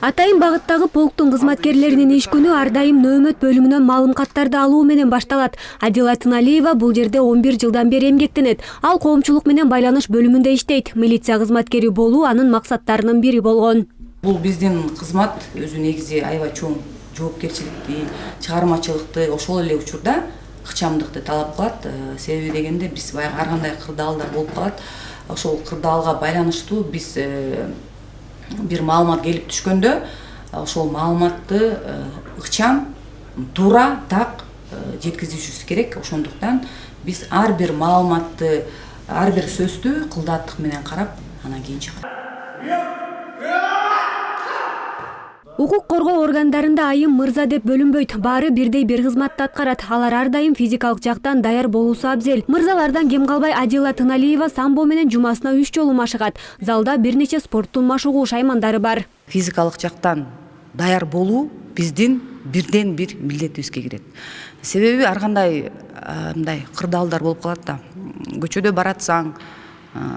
Атайын багыттагы полктун кызматкерлеринин иш күнү ар дайым нөөмөт бөлүмүнөн маалымкаттарды алуу менен башталат. Адила Тыналиева бул жерде 11 жылдан бери эмгектенет. Ал коомчулук менен байланыш бөлүмүндө иштейт. Милиция кызматкери болуу анын максаттарынын бири болгон. Бул биздин кызмат өзү негизи аябай чоң жоопкерчиликти, чыгармачылыкты, ошол эле учурда ыкчамдыкты талап кылат. Себеби дегенде биз баягы ар кандай кырдаалдар болуп калат. Ошол кырдаалга байланыштуу биз бир маалымат келип түшкөндө ошол маалыматты ыкчам, туура, так жеткизишибиз керек. Ошондуктан биз ар бир маалыматты, ар бир сөздү кылдаттык менен карап, анан кийин чыгарат. Укук коргоо органдарында айым мырза деп бөлүнбөйт. Баары бирдей бир кызматты аткарат. Алар ар дайым физикалык жактан даяр болуусу абзел. Мырзалардан кем калбай Адила Тыналиева самбо менен жумасына 3 жолу машыгат. Залда бир нече спорттун машыгуу шаймандары бар. Физикалык жактан даяр болуу биздин бирден бир милдетибизге кирет. Себеби ар кандай мындай кырдаалдар болуп калат да. Көчөдө баратсаң,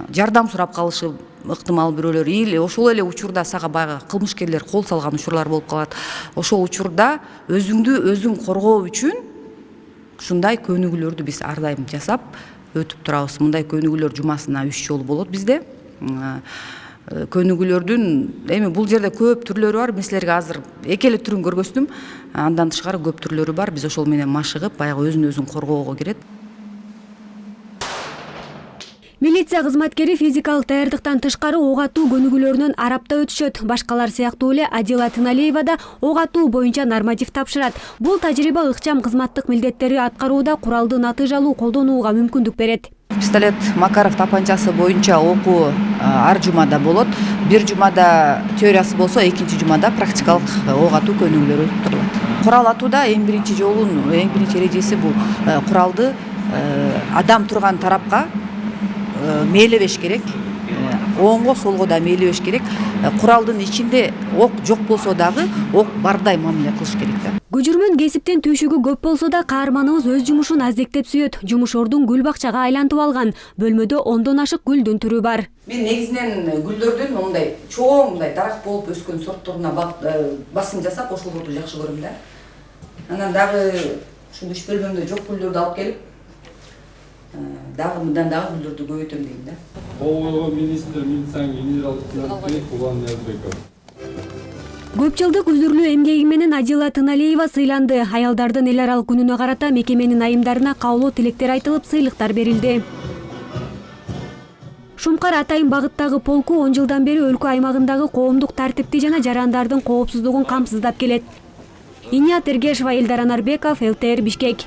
жардам сурап калышы ыктымал бирөөлөр, или ошол эле учурда сага баягы кылмышкерлер кол салган учурлар болуп калат. Ошол учурда өзүңдү өзүң коргоо үчүн ушундай көнүгүүлөрдү биз ар дайым жасап өтүп турабыз. Мындай көнүгүүлөр жумасына 3 жолу болот бизде. Көнүгүүлөрдүн эми бул жерде көп түрлөрү бар. Мен силерге азыр эки эле түрүн көргөздүм. Андан тышкары көп түрлөрү бар. Биз ошол менен машыгып, баягы өзүн өзүн коргоого кирет. Милиция кызматкери физикалык даярдыктан тышкары ок атуу көнүгүүлөрүнөн арапта өтүшөт. Башкалар сыяктуу эле Адила Тыналиева да ок атуу боюнча норматив тапшырат. Бул тажрыйба ыкчам кызматтык милдеттери аткарууда куралды натыйжалуу колдонууга мүмкүндүк берет. Пистолет Макаров тапанчасы боюнча окуу ар жумада болот. Бир жумада теориясы болсо, экинчи жумада практикалык ок атуу көнүгүүлөрү өтүптүрүлат. Курал атууда эң биринчи жолун, эң биринчи эрежеси бул куралды адам турган тарапка мээлебеш керек, оңго солго да мээлебеш керек. Куралдын ичинде ок жок болсо дагы ок бардай мамиле кылыш керек да. Көжүрмөн кесиптен түйшүгү көп болсо да каарманыбыз өз жумушун аздектеп сүйөт. Жумушордун гүл бакчага айлантып алган. Бөлмөдө 10дон ашык гүлдүн түрү бар. Мен негизинен гүлдөрдүн мындай чоң, мындай дарак болуп өскөн сортторуна басым жасап, ошолорду жакшы көрөм да. Анан дагы ушундай үч бөлмөмдө жок гүлдөрдү алып келип дагы мындан дагы гүлдөрдү көбөйтөм дейм да. Болгоо министр милицияның генерал лейтенанты Улан Ниязбеков. Көп жылдык үзүрлүү эмгеги менен Адила Тыналиева сыйланды. Аялдардын эл аралык күнүнө карата мекеменин айымдарына каалоо тилектер айтылып, сыйлыктар берилди. Шумкар атайын багыттагы полку 10 жылдан бери өлкө аймагындагы коомдук тартипти жана жарандардын коопсуздугун камсыздап келет. Иният Эргешева, Элдар Анарбеков, ЛТР Бишкек.